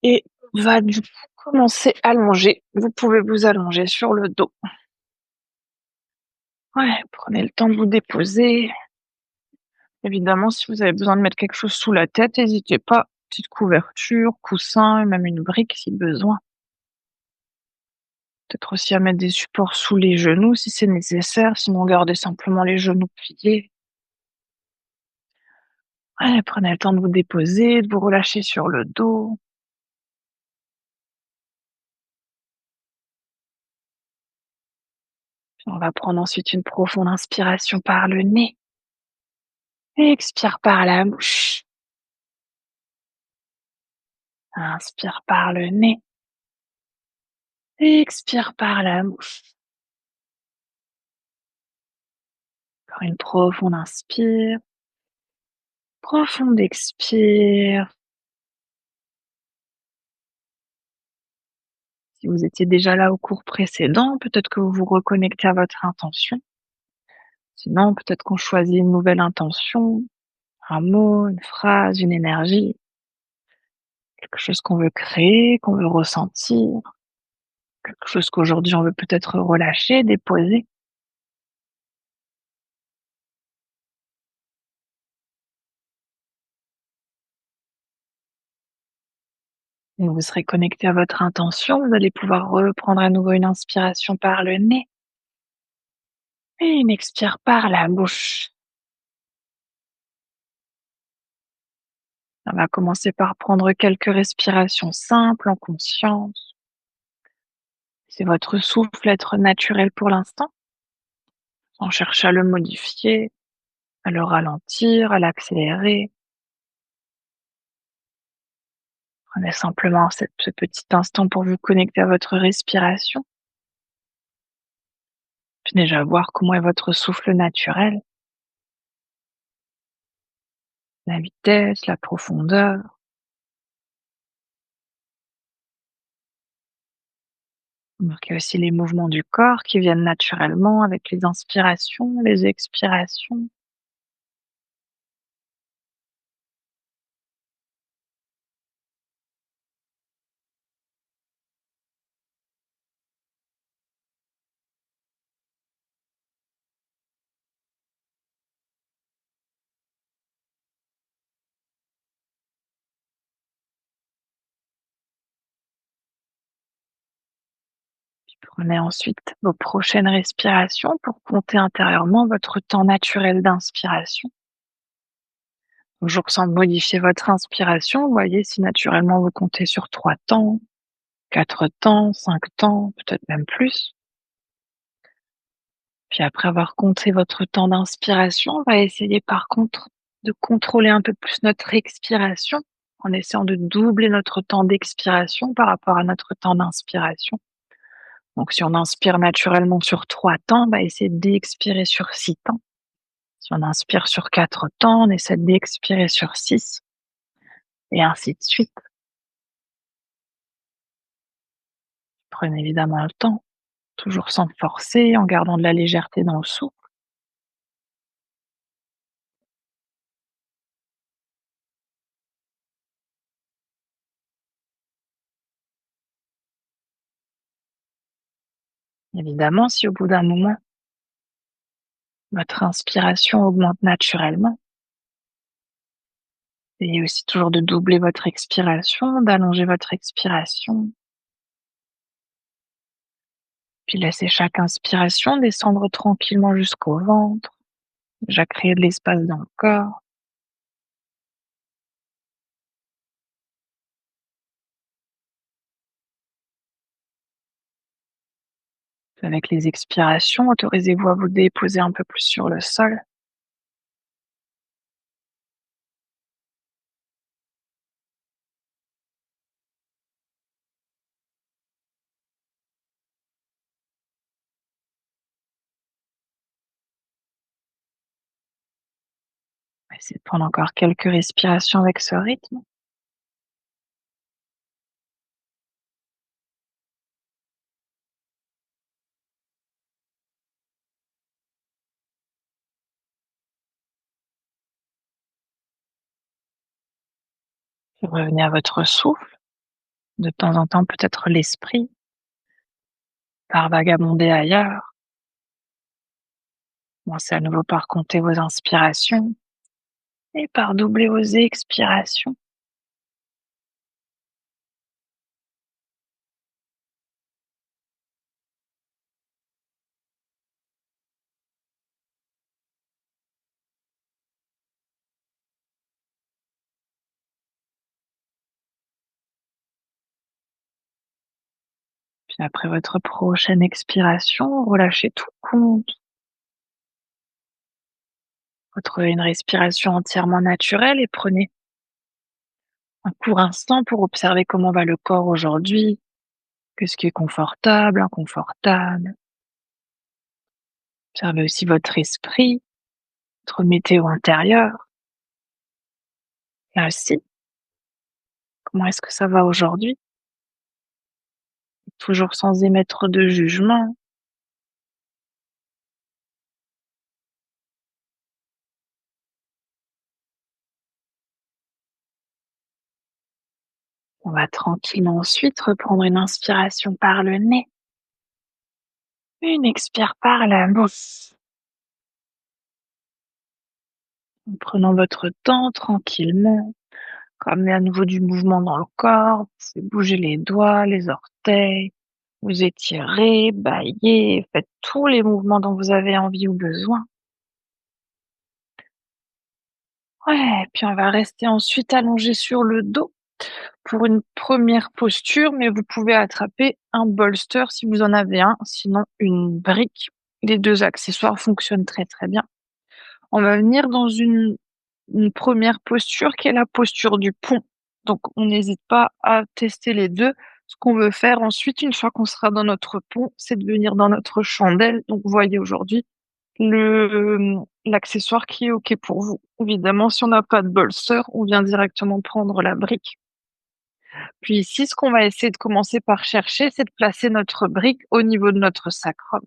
et on va du coup commencer à allonger. Vous pouvez vous allonger sur le dos. Ouais, prenez le temps de vous déposer. Évidemment, si vous avez besoin de mettre quelque chose sous la tête, n'hésitez pas. Petite couverture, coussin et même une brique si besoin. Peut-être aussi à mettre des supports sous les genoux si c'est nécessaire, sinon gardez simplement les genoux pliés. Ouais, prenez le temps de vous déposer, de vous relâcher sur le dos. Puis on va prendre ensuite une profonde inspiration par le nez et expire par la bouche. Inspire par le nez, expire par la bouche. Encore une profonde inspire, profonde expire. Si vous étiez déjà là au cours précédent, peut-être que vous vous reconnectez à votre intention. Sinon, peut-être qu'on choisit une nouvelle intention, un mot, une phrase, une énergie, quelque chose qu'on veut créer, qu'on veut ressentir, quelque chose qu'aujourd'hui on veut peut-être relâcher, déposer. Et vous serez connecté à votre intention, vous allez pouvoir reprendre à nouveau une inspiration par le nez et une expire par la bouche. On va commencer par prendre quelques respirations simples en conscience. C'est votre souffle être naturel pour l'instant, sans chercher à le modifier, à le ralentir, à l'accélérer. Prenez simplement ce petit instant pour vous connecter à votre respiration, puis déjà voir comment est votre souffle naturel, la vitesse, la profondeur. Remarquez aussi les mouvements du corps qui viennent naturellement avec les inspirations, les expirations. Prenez ensuite vos prochaines respirations pour compter intérieurement votre temps naturel d'inspiration. Toujours sans modifier votre inspiration, voyez si naturellement vous comptez sur 3 temps, 4 temps, 5 temps, peut-être même plus. Puis après avoir compté votre temps d'inspiration, on va essayer par contre de contrôler un peu plus notre expiration en essayant de doubler notre temps d'expiration par rapport à notre temps d'inspiration. Donc si on inspire naturellement sur 3 temps, on va essayer d'expirer sur 6 temps. Si on inspire sur 4 temps, on essaie d'expirer sur 6 et ainsi de suite. Prenez évidemment le temps, toujours sans forcer, en gardant de la légèreté dans le souffle. Évidemment, si au bout d'un moment, votre inspiration augmente naturellement, essayez aussi toujours de doubler votre expiration, d'allonger votre expiration, puis laissez chaque inspiration descendre tranquillement jusqu'au ventre, déjà créer de l'espace dans le corps. Avec les expirations, autorisez-vous à vous déposer un peu plus sur le sol. Essayez de prendre encore quelques respirations avec ce rythme. Puis revenez à votre souffle. De temps en temps, peut-être l'esprit part vagabonder ailleurs. Commencez à nouveau par compter vos inspirations et par doubler vos expirations. Puis après votre prochaine expiration, relâchez tout compte. Retrouvez une respiration entièrement naturelle et prenez un court instant pour observer comment va le corps aujourd'hui, qu'est-ce qui est confortable, inconfortable. Observez aussi votre esprit, votre météo intérieure. Là aussi, comment est-ce que ça va aujourd'hui? Toujours sans émettre de jugement. On va tranquillement ensuite reprendre une inspiration par le nez, une expire par la bouche. En prenant votre temps tranquillement, ramenez à nouveau du mouvement dans le corps, vous pouvez bouger les doigts, les orteils, vous étirez, baillez, faites tous les mouvements dont vous avez envie ou besoin. Ouais, puis on va rester ensuite allongé sur le dos pour une première posture, mais vous pouvez attraper un bolster si vous en avez un, sinon une brique. Les 2 accessoires fonctionnent très, très bien. On va venir dans une première posture qui est la posture du pont. Donc on n'hésite pas à tester les 2. Ce qu'on veut faire ensuite, une fois qu'on sera dans notre pont, c'est de venir dans notre chandelle. Donc vous voyez aujourd'hui l'accessoire qui est OK pour vous. Évidemment, si on n'a pas de bolster, on vient directement prendre la brique. Puis ici, ce qu'on va essayer de commencer par chercher, c'est de placer notre brique au niveau de notre sacrum.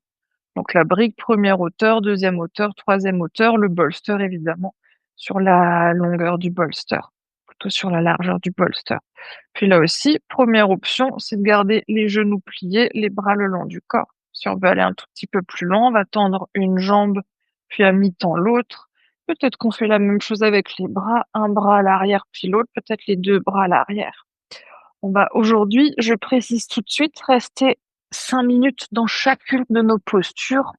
Donc la brique, première hauteur, deuxième hauteur, troisième hauteur, le bolster évidemment sur la longueur du bolster, plutôt sur la largeur du bolster. Puis là aussi, première option, c'est de garder les genoux pliés, les bras le long du corps. Si on veut aller un tout petit peu plus loin, on va tendre une jambe, puis à mi-temps l'autre. Peut-être qu'on fait la même chose avec les bras, un bras à l'arrière puis l'autre, peut-être les 2 bras à l'arrière. On va aujourd'hui, je précise tout de suite, rester 5 minutes dans chacune de nos postures.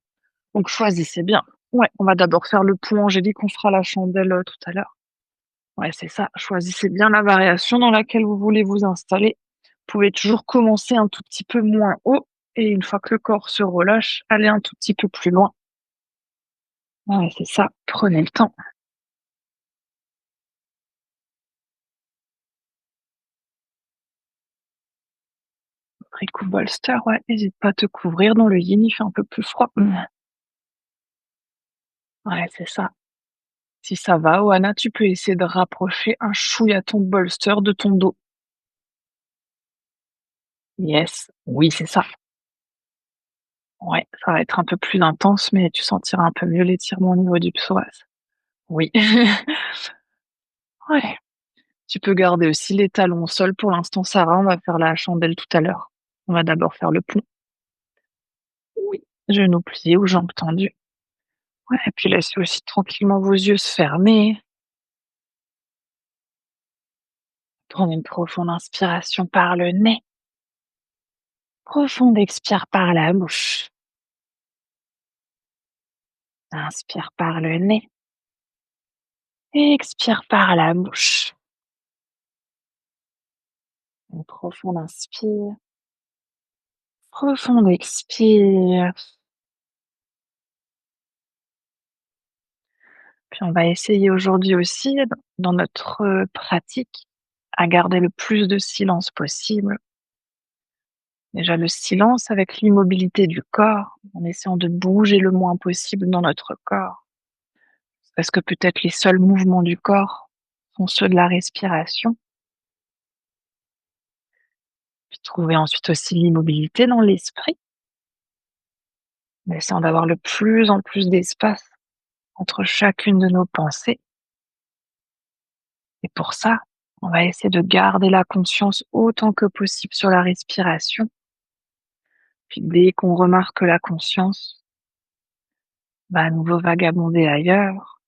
Donc choisissez bien. Ouais, on va d'abord faire le pont angélique, on fera la chandelle, tout à l'heure. Ouais, c'est ça. Choisissez bien la variation dans laquelle vous voulez vous installer. Vous pouvez toujours commencer un tout petit peu moins haut et une fois que le corps se relâche, aller un tout petit peu plus loin. Ouais, c'est ça. Prenez le temps. Brick ou bolster, ouais, n'hésite pas à te couvrir dans le yin, il fait un peu plus froid. Ouais, c'est ça. Si ça va, Oana, tu peux essayer de rapprocher un chouïa ton bolster de ton dos. Yes, oui, c'est ça. Ouais, ça va être un peu plus intense, mais tu sentiras un peu mieux l'étirement au niveau du psoas. Oui. Ouais. Tu peux garder aussi les talons au sol pour l'instant, Sarah. On va faire la chandelle tout à l'heure. On va d'abord faire le pont. Oui. Genoux pliés ou jambes tendues. Ouais, et puis laissez aussi tranquillement vos yeux se fermer. Prenez une profonde inspiration par le nez. Profonde expire par la bouche. Inspire par le nez. Expire par la bouche. Une profonde inspire. Profonde expire. Puis on va essayer aujourd'hui aussi, dans notre pratique, à garder le plus de silence possible. Déjà le silence avec l'immobilité du corps, en essayant de bouger le moins possible dans notre corps. Parce que peut-être les seuls mouvements du corps sont ceux de la respiration. Puis trouver ensuite aussi l'immobilité dans l'esprit, en essayant d'avoir le plus en plus d'espace entre chacune de nos pensées. Et pour ça, On va essayer de garder la conscience autant que possible sur la respiration. Puis dès qu'on remarque que la conscience va à nouveau vagabonder ailleurs,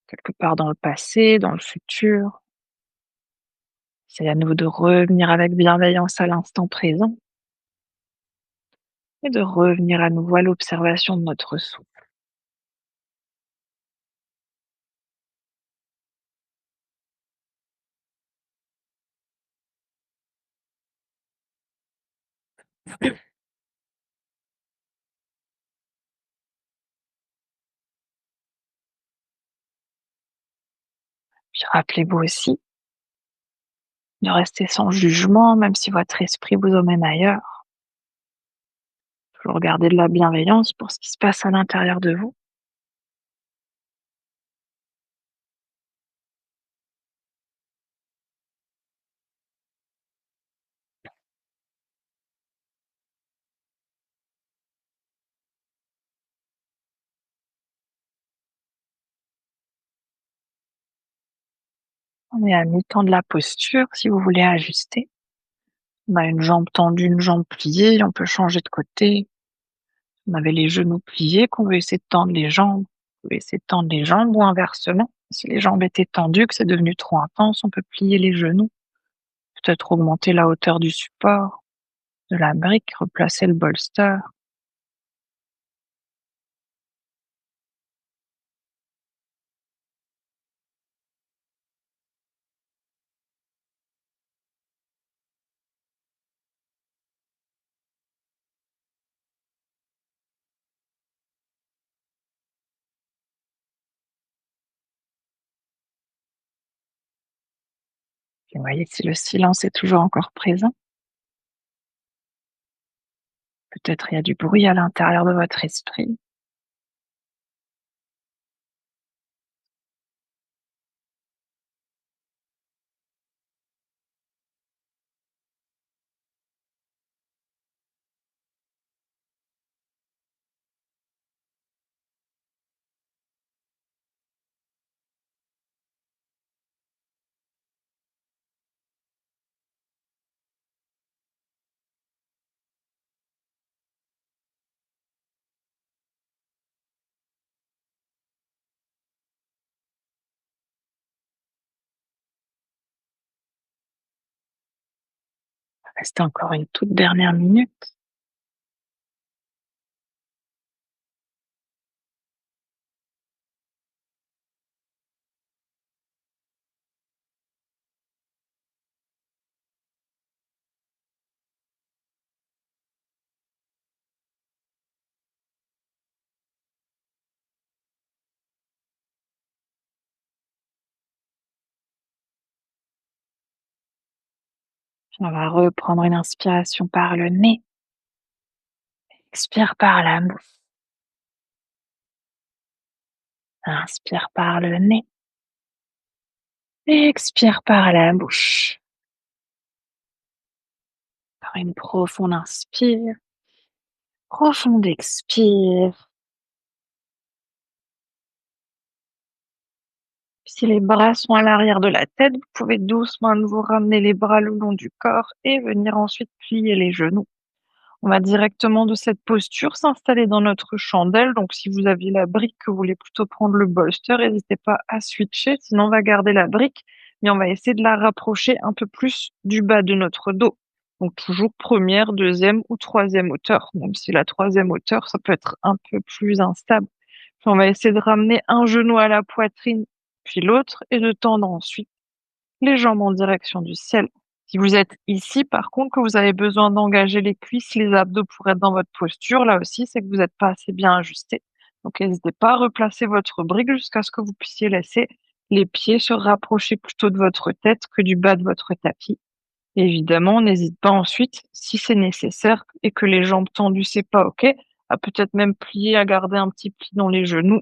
quelque part dans le passé, dans le futur, c'est à nouveau de revenir avec bienveillance à l'instant présent et de revenir à nouveau à l'observation de notre souffle. Puis rappelez-vous aussi de rester sans jugement, même si votre esprit vous emmène ailleurs. Toujours garder de la bienveillance pour ce qui se passe à l'intérieur de vous. On est à mi-temps de la posture si vous voulez ajuster. On a une jambe tendue, une jambe pliée, on peut changer de côté. On avait les genoux pliés, qu'on veut essayer de tendre les jambes. On peut essayer de tendre les jambes ou inversement. Si les jambes étaient tendues, que c'est devenu trop intense, on peut plier les genoux. Peut-être augmenter la hauteur du support, de la brique, replacer le bolster. Puis vous voyez si le silence est toujours encore présent. Peut-être il y a du bruit à l'intérieur de votre esprit. Restez encore une toute dernière minute. Puis on va reprendre une inspiration par le nez. Expire par la bouche. Inspire par le nez. Expire par la bouche. Par une profonde inspire, profonde expire. Si les bras sont à l'arrière de la tête, vous pouvez doucement à nouveau ramener les bras le long du corps et venir ensuite plier les genoux. On va directement de cette posture s'installer dans notre chandelle. Donc, si vous aviez la brique, que vous voulez plutôt prendre le bolster, n'hésitez pas à switcher. Sinon, on va garder la brique, mais on va essayer de la rapprocher un peu plus du bas de notre dos. Donc, toujours première, deuxième ou troisième hauteur. Même si la troisième hauteur, ça peut être un peu plus instable. Puis on va essayer de ramener un genou à la poitrine, puis l'autre, et de tendre ensuite les jambes en direction du ciel. Si vous êtes ici, par contre, que vous avez besoin d'engager les cuisses, les abdos pour être dans votre posture, là aussi, c'est que vous n'êtes pas assez bien ajusté. Donc, n'hésitez pas à replacer votre brique jusqu'à ce que vous puissiez laisser les pieds se rapprocher plutôt de votre tête que du bas de votre tapis. Et évidemment, n'hésite pas ensuite, si c'est nécessaire et que les jambes tendues, c'est pas OK, à peut-être même plier, à garder un petit pli dans les genoux.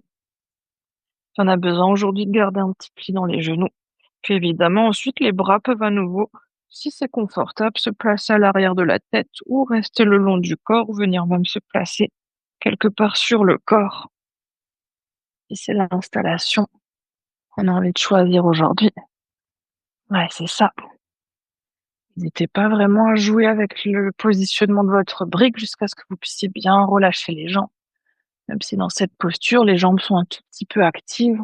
Si on a besoin aujourd'hui de garder un petit pli dans les genoux. Puis évidemment, ensuite, les bras peuvent à nouveau, si c'est confortable, se placer à l'arrière de la tête ou rester le long du corps, ou venir même se placer quelque part sur le corps. Et c'est l'installation qu'on a envie de choisir aujourd'hui. Ouais, c'est ça. N'hésitez pas vraiment à jouer avec le positionnement de votre brique jusqu'à ce que vous puissiez bien relâcher les jambes. Même si dans cette posture, les jambes sont un tout petit peu actives,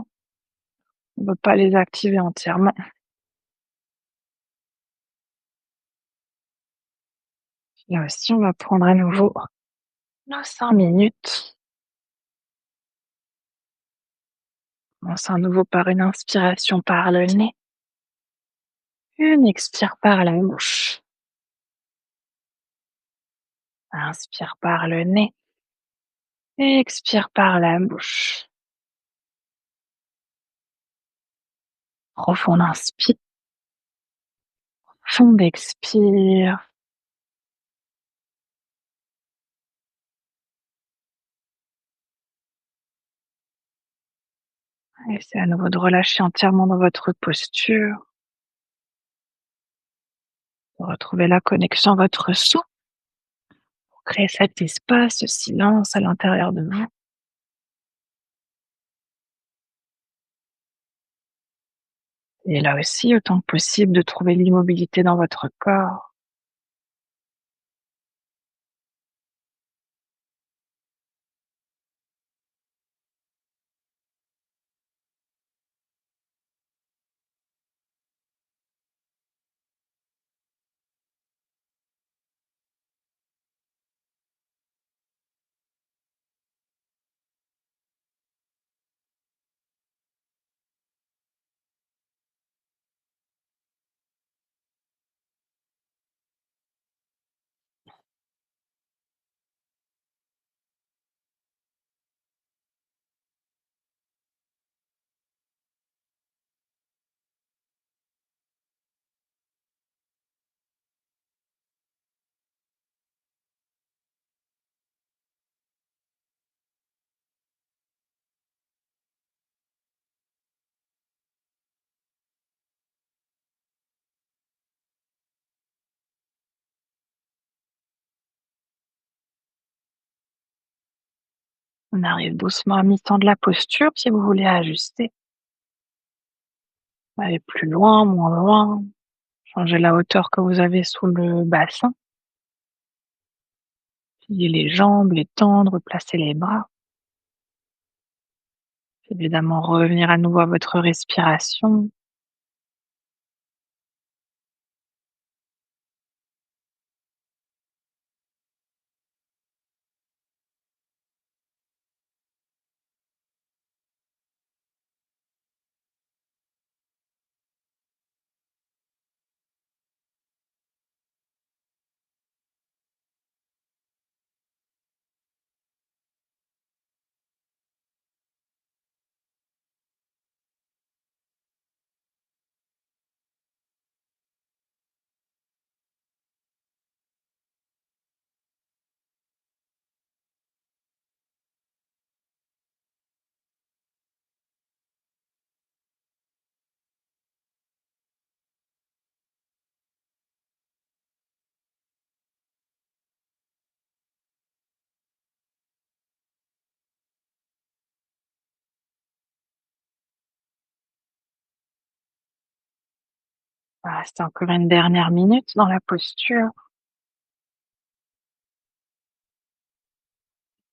on ne peut pas les activer entièrement. Là aussi, on va prendre à nouveau nos 5 minutes. On commence à nouveau par une inspiration par le nez, une expire par la bouche. Inspire par le nez, expire par la bouche. Profond inspire, profond expire. Essayez à nouveau de relâcher entièrement dans votre posture, de retrouver la connexion à votre souffle, créer cet espace, ce silence à l'intérieur de vous. Et là aussi, autant que possible, de trouver l'immobilité dans votre corps. On arrive doucement à mi-temps de la posture. Si vous voulez ajuster, aller plus loin, moins loin, changer la hauteur que vous avez sous le bassin, plier les jambes, les tendre, placer les bras. Évidemment, revenir à nouveau à votre respiration. Voilà, reste encore une dernière minute dans la posture.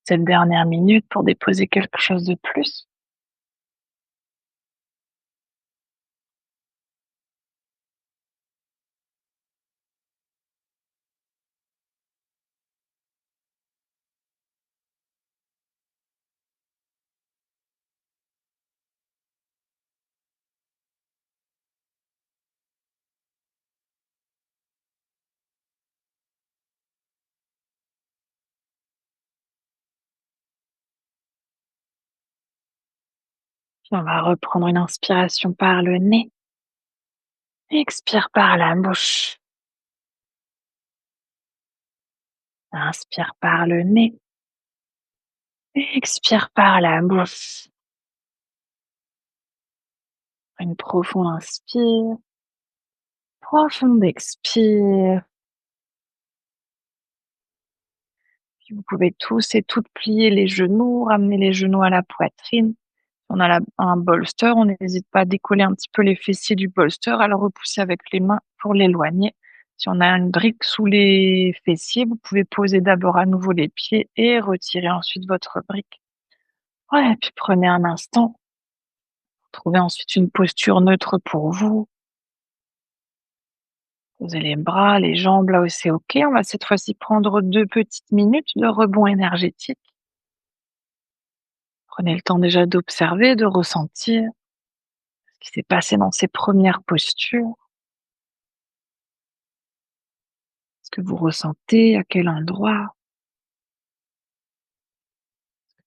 Cette dernière minute pour déposer quelque chose de plus. Puis on va reprendre une inspiration par le nez. Expire par la bouche. Inspire par le nez. Expire par la bouche. Une profonde inspire. Profonde expire. Puis vous pouvez tous et toutes plier les genoux, ramener les genoux à la poitrine. On a un bolster, on n'hésite pas à décoller un petit peu les fessiers du bolster, à le repousser avec les mains pour l'éloigner. Si on a une brique sous les fessiers, vous pouvez poser d'abord à nouveau les pieds et retirer ensuite votre brique. Ouais, et puis prenez un instant, trouvez ensuite une posture neutre pour vous. Posez les bras, les jambes là où c'est OK. On va cette fois-ci prendre 2 petites minutes de rebond énergétique. Prenez le temps déjà d'observer, de ressentir ce qui s'est passé dans ces premières postures. Ce que vous ressentez, à quel endroit?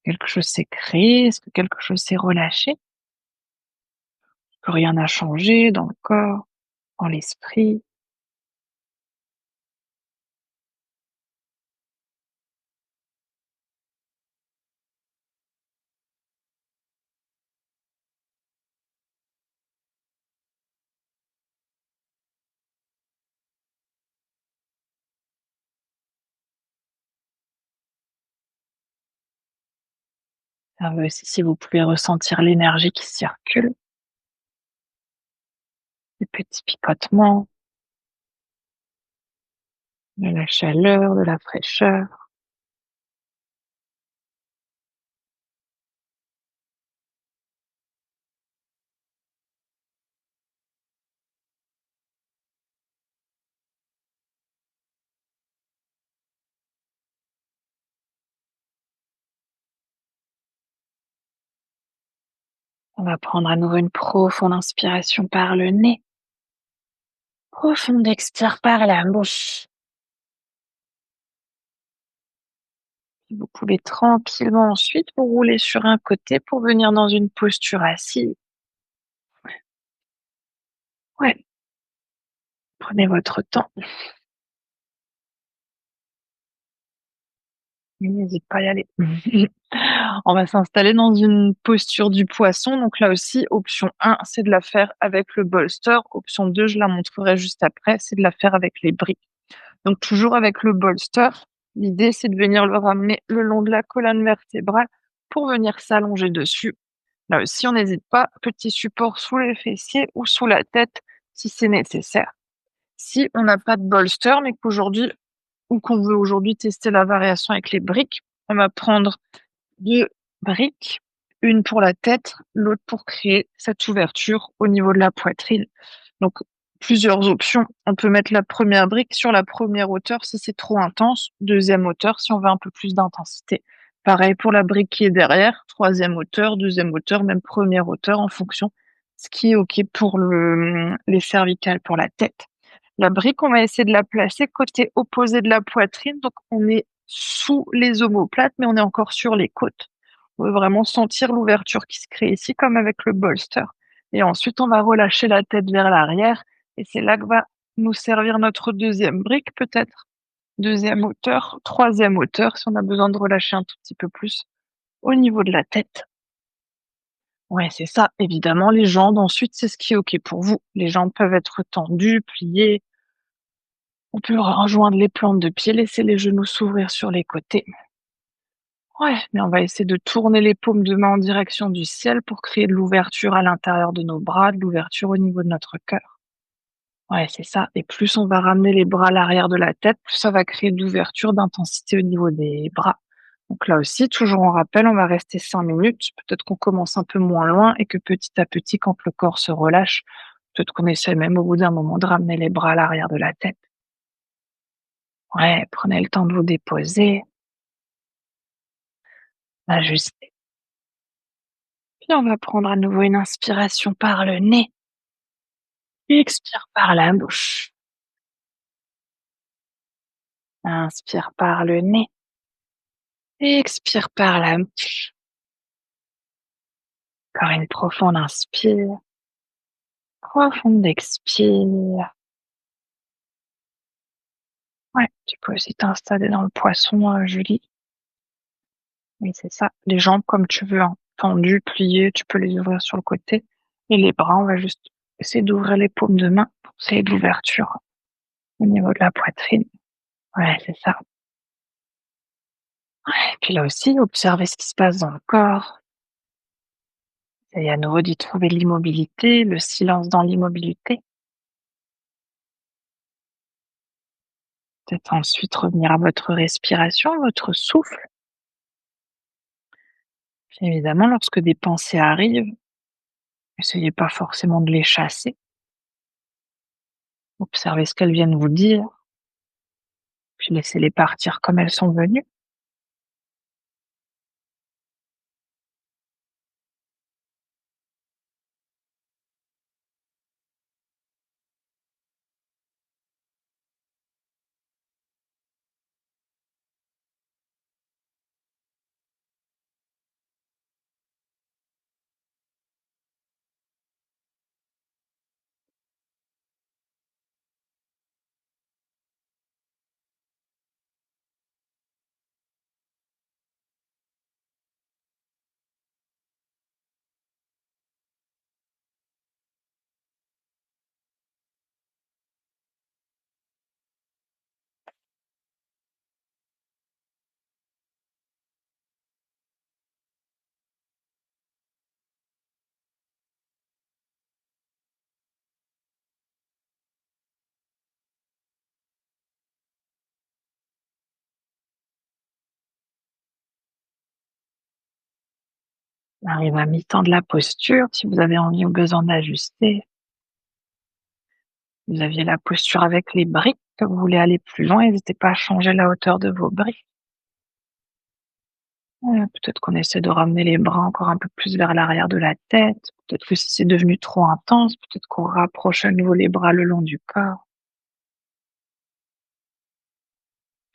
Quelque chose s'est créé? Est-ce que quelque chose s'est relâché? Que rien n'a changé dans le corps, dans l'esprit? Observez aussi si vous pouvez ressentir l'énergie qui circule, des petits picotements, de la chaleur, de la fraîcheur. On va prendre à nouveau une profonde inspiration par le nez. Profonde expire par la bouche. Vous pouvez tranquillement ensuite vous rouler sur un côté pour venir dans une posture assise. Ouais, prenez votre temps. N'hésite pas à y aller. On va s'installer dans une posture du poisson. Donc là aussi, option 1, c'est de la faire avec le bolster. Option 2, je la montrerai juste après, c'est de la faire avec les briques. Donc toujours avec le bolster, l'idée c'est de venir le ramener le long de la colonne vertébrale pour venir s'allonger dessus. Là aussi, on n'hésite pas, petit support sous les fessiers ou sous la tête si c'est nécessaire. Si on n'a pas de bolster, mais qu'aujourd'hui, ou qu'on veut aujourd'hui tester la variation avec les briques, on va prendre 2 briques, une pour la tête, l'autre pour créer cette ouverture au niveau de la poitrine. Donc plusieurs options. On peut mettre la première brique sur la première hauteur si c'est trop intense, deuxième hauteur si on veut un peu plus d'intensité. Pareil pour la brique qui est derrière, troisième hauteur, deuxième hauteur, même première hauteur en fonction, ce qui est OK pour les cervicales, pour la tête. La brique, on va essayer de la placer côté opposé de la poitrine, donc on est sous les omoplates, mais on est encore sur les côtes. On veut vraiment sentir l'ouverture qui se crée ici, comme avec le bolster. Et ensuite, on va relâcher la tête vers l'arrière, et c'est là que va nous servir notre deuxième brique, peut-être. Deuxième hauteur, troisième hauteur, si on a besoin de relâcher un tout petit peu plus au niveau de la tête. Ouais, c'est ça. Évidemment, les jambes, ensuite, c'est ce qui est OK pour vous. Les jambes peuvent être tendues, pliées. On peut rejoindre les plantes de pied, laisser les genoux s'ouvrir sur les côtés. Ouais, mais on va essayer de tourner les paumes de main en direction du ciel pour créer de l'ouverture à l'intérieur de nos bras, de l'ouverture au niveau de notre cœur. Ouais, c'est ça. Et plus on va ramener les bras à l'arrière de la tête, plus ça va créer d'ouverture, d'intensité au niveau des bras. Donc là aussi, toujours en rappel, on va rester 5 minutes. Peut-être qu'on commence un peu moins loin et que petit à petit, quand le corps se relâche, peut-être qu'on essaie même au bout d'un moment de ramener les bras à l'arrière de la tête. Ouais, prenez le temps de vous déposer, ajuster. Puis on va prendre à nouveau une inspiration par le nez, expire par la bouche. Inspire par le nez, expire par la bouche. Encore une profonde inspire, profonde expire. Ouais, tu peux aussi t'installer dans le poisson, Julie. Oui, c'est ça. Les jambes comme tu veux, hein, tendues, pliées, tu peux les ouvrir sur le côté. Et les bras, on va juste essayer d'ouvrir les paumes de main pour essayer de l'ouverture au niveau de la poitrine. Ouais, c'est ça. Ouais, et puis là aussi, observer ce qui se passe dans le corps. Essayez à nouveau d'y trouver l'immobilité, le silence dans l'immobilité. Peut-être ensuite revenir à votre respiration, votre souffle. Puis évidemment, lorsque des pensées arrivent, essayez pas forcément de les chasser. Observez ce qu'elles viennent vous dire, puis laissez-les partir comme elles sont venues. Arrive à mi-temps de la posture, si vous avez envie ou besoin d'ajuster. Vous aviez la posture avec les briques, que vous voulez aller plus loin, n'hésitez pas à changer la hauteur de vos briques. Peut-être qu'on essaie de ramener les bras encore un peu plus vers l'arrière de la tête. Peut-être que si c'est devenu trop intense, peut-être qu'on rapproche à nouveau les bras le long du corps.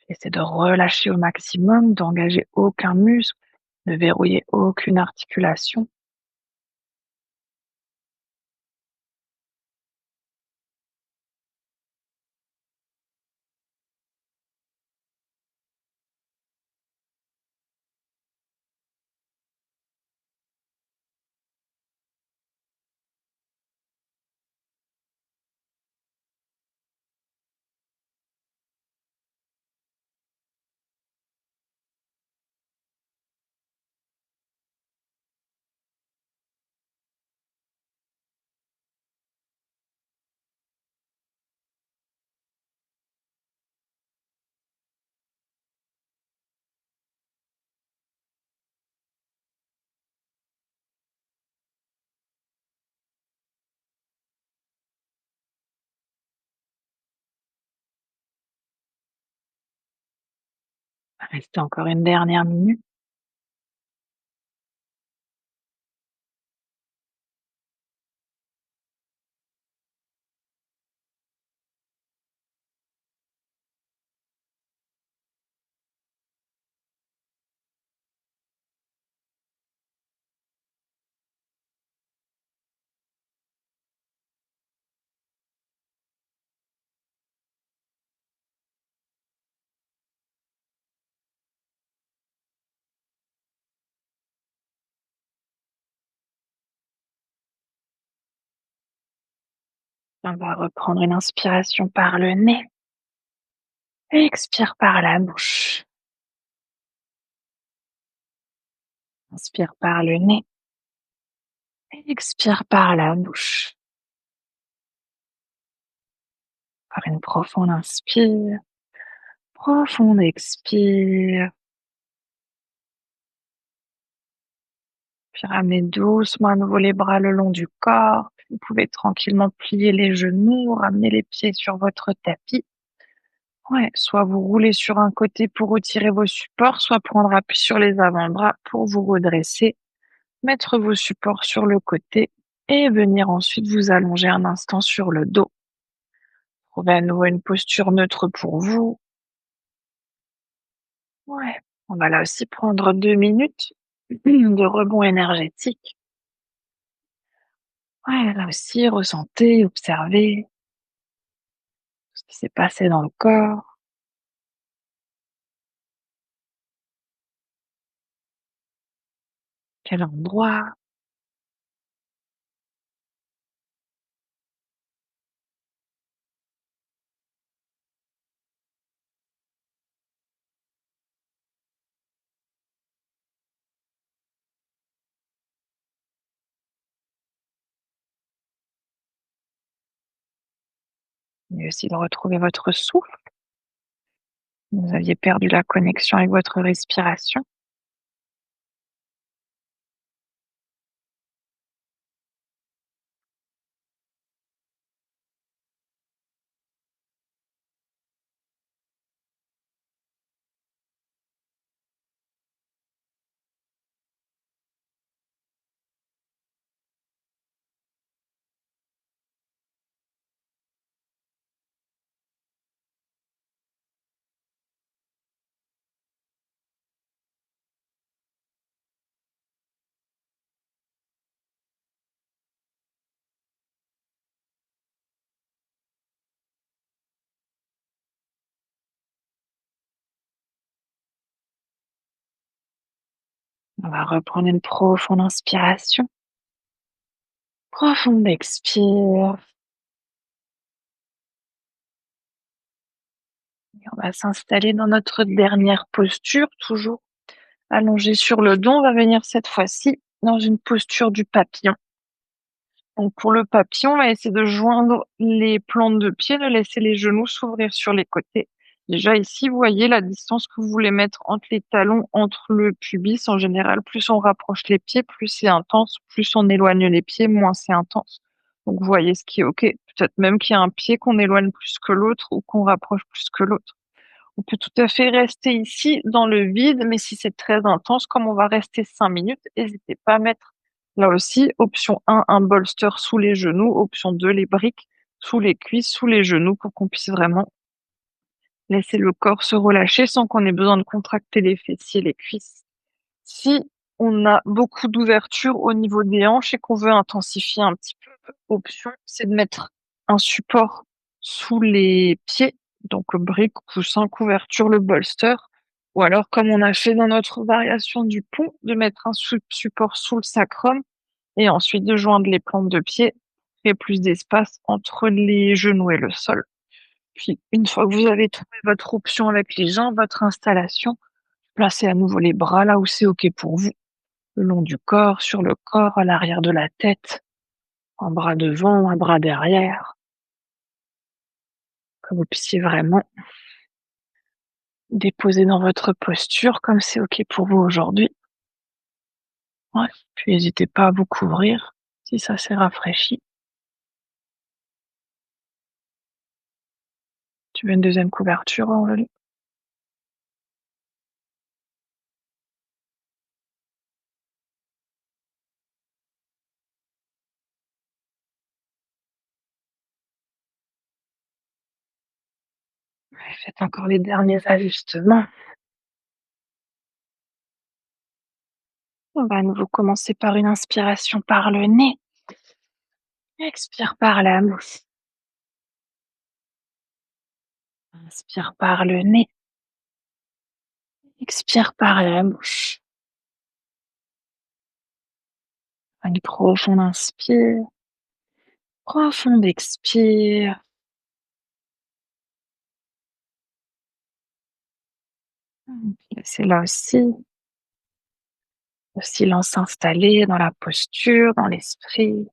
Essayez de relâcher au maximum, d'engager aucun muscle, de verrouiller aucune articulation. Restez encore une dernière minute. On va reprendre une inspiration par le nez et expire par la bouche. Inspire par le nez et expire par la bouche. Encore une profonde inspire, profonde expire. Puis ramenez doucement à nouveau les bras le long du corps. Vous pouvez tranquillement plier les genoux, ramener les pieds sur votre tapis. Ouais, soit vous roulez sur un côté pour retirer vos supports, soit prendre appui sur les avant-bras pour vous redresser, mettre vos supports sur le côté et venir ensuite vous allonger un instant sur le dos. Trouvez à nouveau une posture neutre pour vous. Ouais, on va là aussi prendre 2 minutes de rebond énergétique. Ouais, là aussi, ressentez, observez ce qui s'est passé dans le corps, quel endroit. et aussi de retrouver votre souffle. Vous aviez perdu la connexion avec votre respiration. On va reprendre une profonde inspiration. Profonde expire. Et on va s'installer dans notre dernière posture, toujours allongé sur le dos. On va venir cette fois-ci dans une posture du papillon. Donc pour le papillon, on va essayer de joindre les plantes de pied, de laisser les genoux s'ouvrir sur les côtés. Déjà ici, vous voyez la distance que vous voulez mettre entre les talons, entre le pubis. En général, plus on rapproche les pieds, plus c'est intense, plus on éloigne les pieds, moins c'est intense. Donc vous voyez ce qui est OK. Peut-être même qu'il y a un pied qu'on éloigne plus que l'autre ou qu'on rapproche plus que l'autre. On peut tout à fait rester ici dans le vide, mais si c'est très intense, comme on va rester 5 minutes, n'hésitez pas à mettre là aussi, option 1, un bolster sous les genoux, option 2, les briques sous les cuisses, sous les genoux pour qu'on puisse vraiment laisser le corps se relâcher sans qu'on ait besoin de contracter les fessiers, les cuisses. Si on a beaucoup d'ouverture au niveau des hanches et qu'on veut intensifier un petit peu, option, c'est de mettre un support sous les pieds, donc brique, coussin, couverture, le bolster, ou alors comme on a fait dans notre variation du pont, de mettre un support sous le sacrum et ensuite de joindre les plantes de pied et plus d'espace entre les genoux et le sol. Puis une fois que vous avez trouvé votre option avec les jambes, votre installation, placez à nouveau les bras là où c'est OK pour vous, le long du corps, sur le corps, à l'arrière de la tête, un bras devant, un bras derrière, que vous puissiez vraiment déposer dans votre posture comme c'est OK pour vous aujourd'hui. Ouais. Puis n'hésitez pas à vous couvrir si ça s'est rafraîchi. Tu veux une deuxième couverture, Aurélie? Ouais, faites encore les derniers ajustements. On va à nouveau commencer par une inspiration par le nez. Expire par la bouche. Inspire par le nez. Expire par la bouche. Une profonde inspire. Profonde expire. Laissez là aussi le silence s'installer dans la posture, dans l'esprit.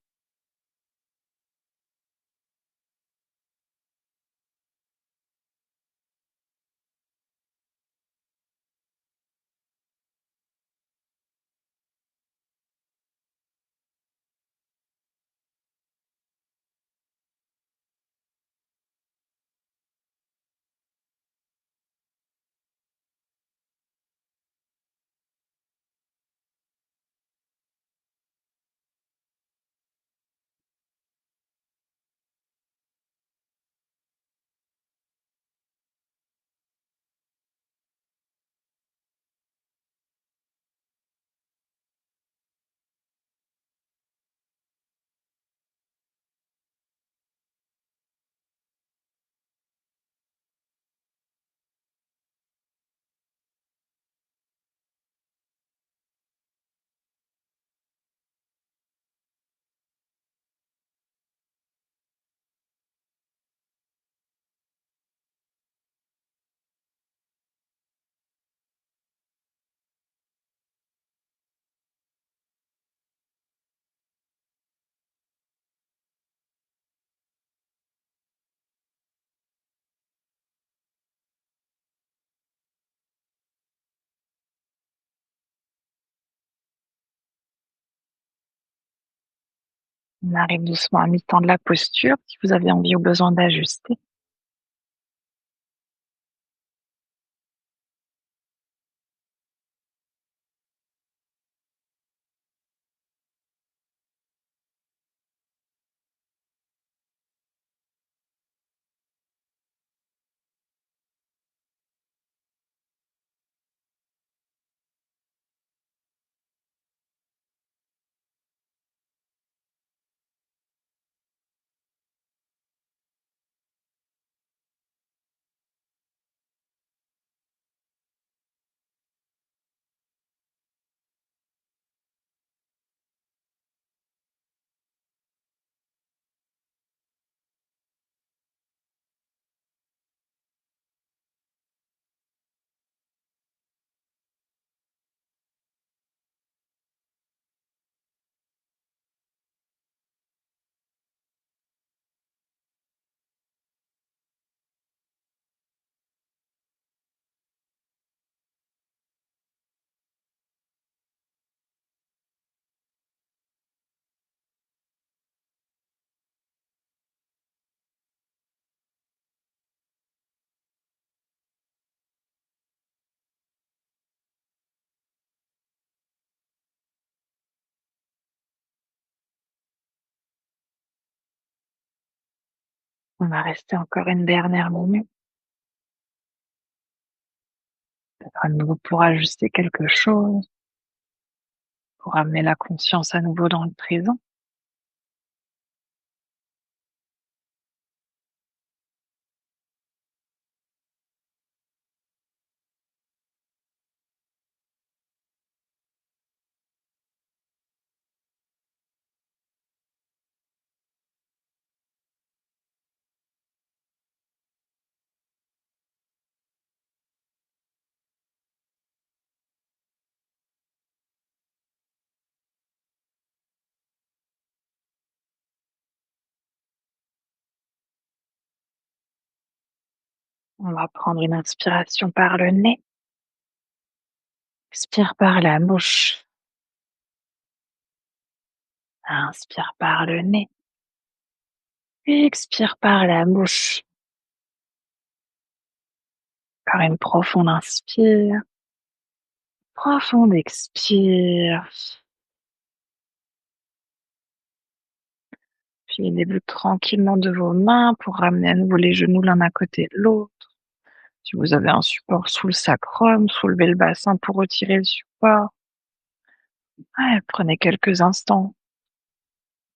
On arrive doucement à mi-temps de la posture, si vous avez envie ou besoin d'ajuster. On va rester encore une dernière minute, à nouveau pour ajuster quelque chose, pour amener la conscience à nouveau dans le présent. On va prendre une inspiration par le nez, expire par la bouche, inspire par le nez, expire par la bouche. Par une profonde inspire, profonde expire. Puis débute tranquillement de vos mains pour ramener à nouveau les genoux l'un à côté de l'autre. Si vous avez un support sous le sacrum, soulevez le bassin pour retirer le support. Ouais, prenez quelques instants.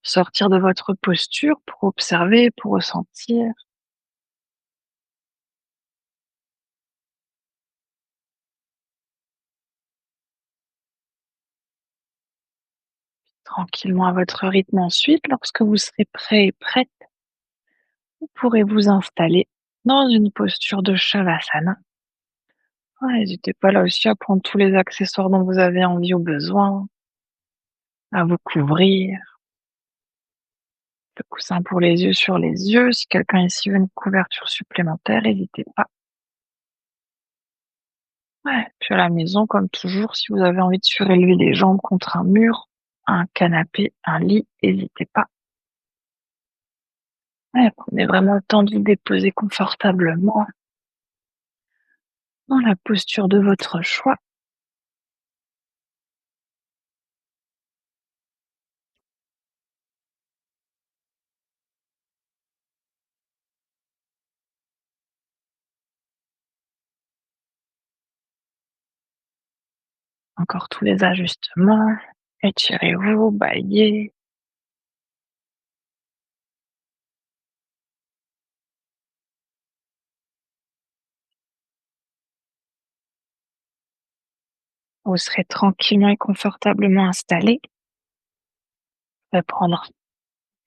Sortir de votre posture pour observer, pour ressentir. Tranquillement à votre rythme ensuite, lorsque vous serez prêt et prête, vous pourrez vous installer dans une posture de Shavasana. Ouais, n'hésitez pas là aussi à prendre tous les accessoires dont vous avez envie ou besoin, à vous couvrir, le coussin pour les yeux sur les yeux. Si quelqu'un ici veut une couverture supplémentaire, n'hésitez pas. Ouais, puis à la maison, comme toujours, si vous avez envie de surélever les jambes contre un mur, un canapé, un lit, n'hésitez pas. Ouais, prenez vraiment le temps de vous déposer confortablement dans la posture de votre choix. Encore tous les ajustements. Étirez-vous, baillez. Vous serez tranquillement et confortablement installé. Vous pouvez prendre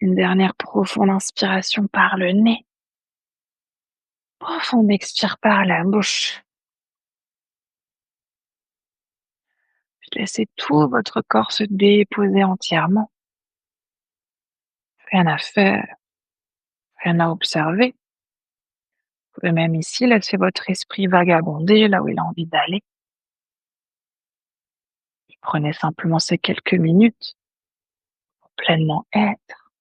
une dernière profonde inspiration par le nez. Profonde expire par la bouche. Puis laissez tout votre corps se déposer entièrement. Rien à faire, rien à observer. Vous pouvez même ici laisser votre esprit vagabonder là où il a envie d'aller. Prenez simplement ces quelques minutes pour pleinement être.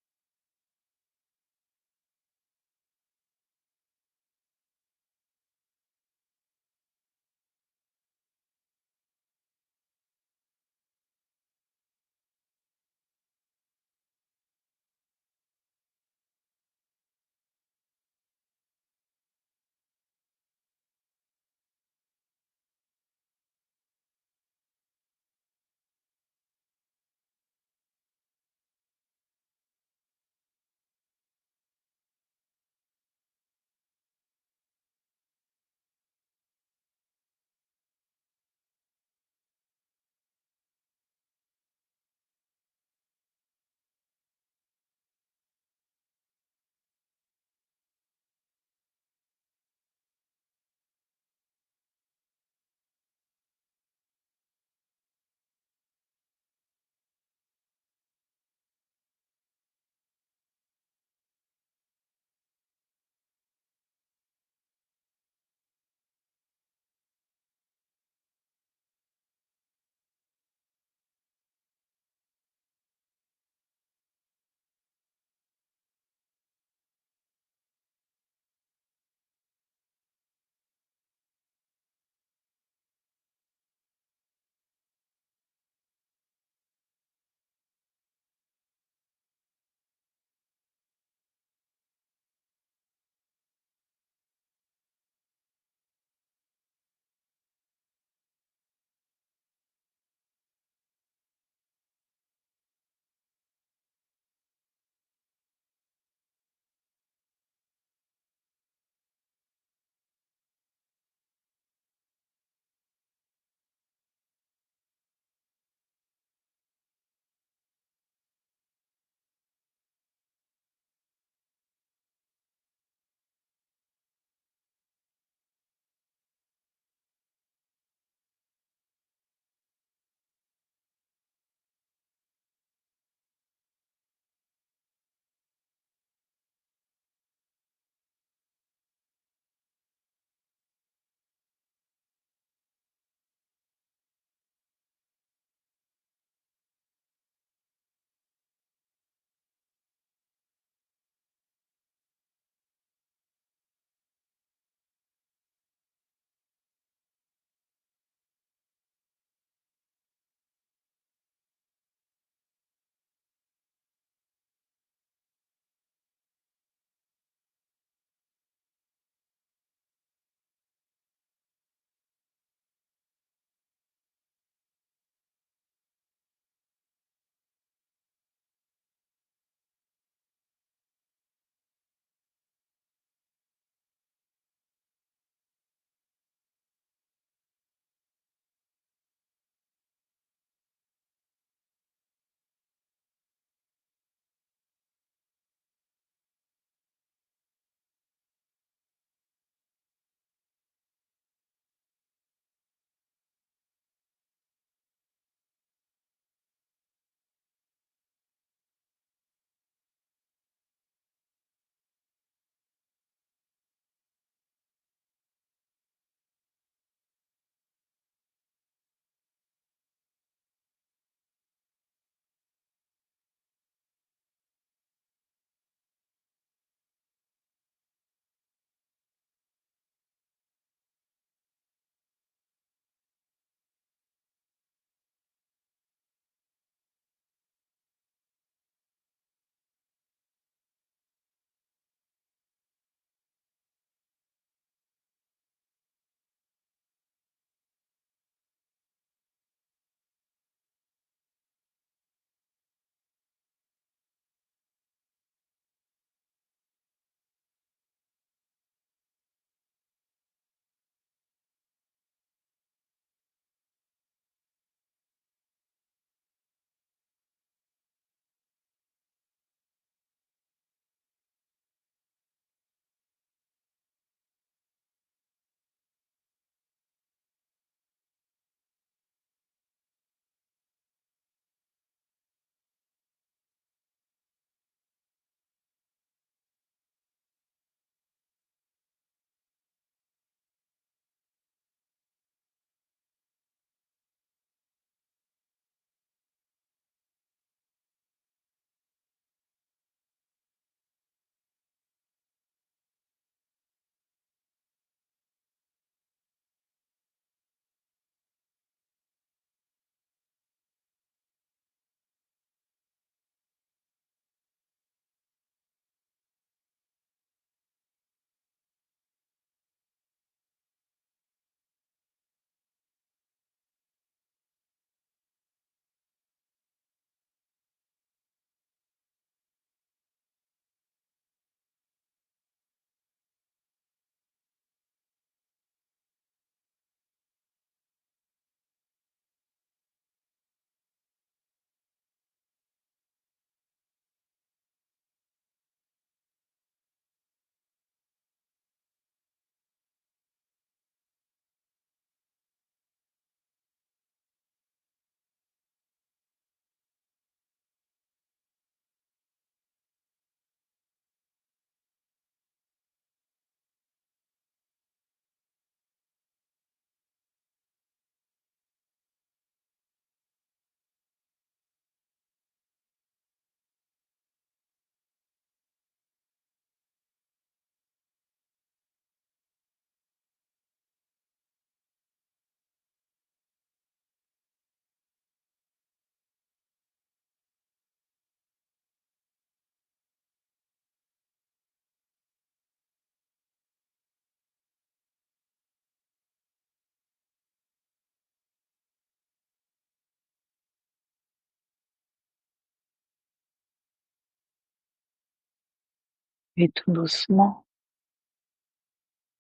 Et tout doucement,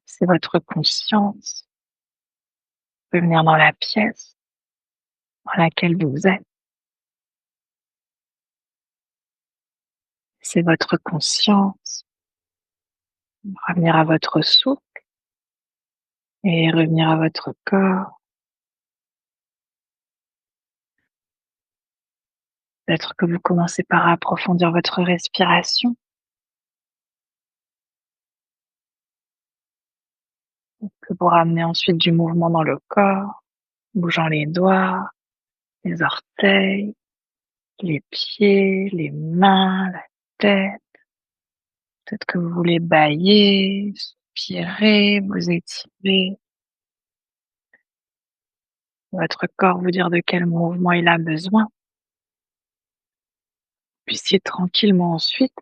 c'est votre conscience peut venir dans la pièce dans laquelle vous êtes. C'est votre conscience revenir à votre souffle et revenir à votre corps. Peut-être que vous commencez par approfondir votre respiration, que vous ramenez ensuite du mouvement dans le corps, bougeant les doigts, les orteils, les pieds, les mains, la tête. Peut-être que vous voulez bâiller, soupirer, vous étirer. Votre corps vous dire de quel mouvement il a besoin. Puissiez tranquillement ensuite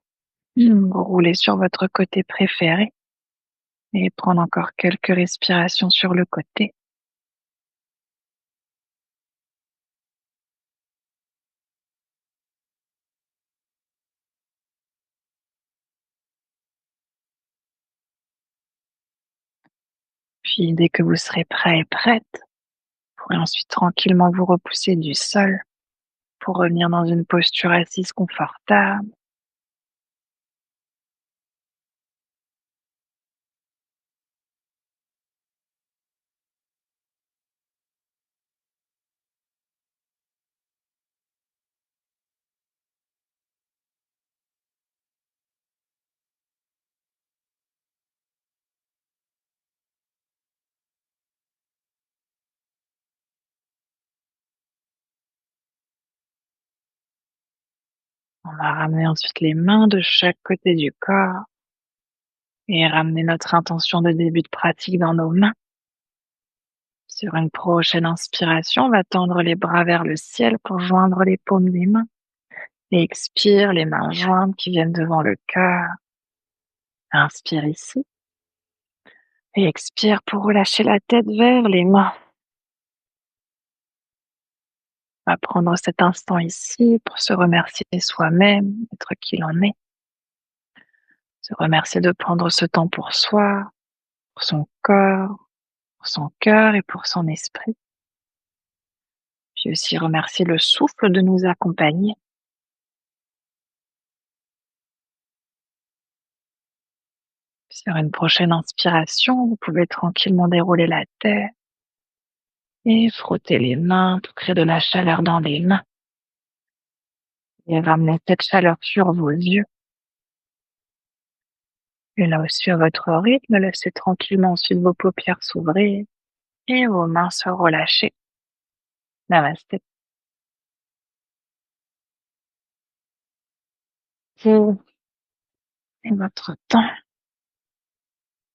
vous rouler sur votre côté préféré et prendre encore quelques respirations sur le côté. Puis dès que vous serez prêt et prête, vous pourrez ensuite tranquillement vous repousser du sol pour revenir dans une posture assise confortable. On va ramener ensuite les mains de chaque côté du corps et ramener notre intention de début de pratique dans nos mains. Sur une prochaine inspiration, on va tendre les bras vers le ciel pour joindre les paumes des mains. Et expire, les mains jointes qui viennent devant le cœur. Inspire ici. Et expire pour relâcher la tête vers les mains. On va prendre cet instant ici pour se remercier soi-même, être qui l'on est. Se remercier de prendre ce temps pour soi, pour son corps, pour son cœur et pour son esprit. Puis aussi remercier le souffle de nous accompagner. Sur une prochaine inspiration, vous pouvez tranquillement dérouler la tête et frotter les mains pour créer de la chaleur dans les mains. Et ramener cette chaleur sur vos yeux. Et là aussi, à votre rythme, laissez tranquillement ensuite vos paupières s'ouvrir et vos mains se relâcher. Namasté. Vous et votre temps.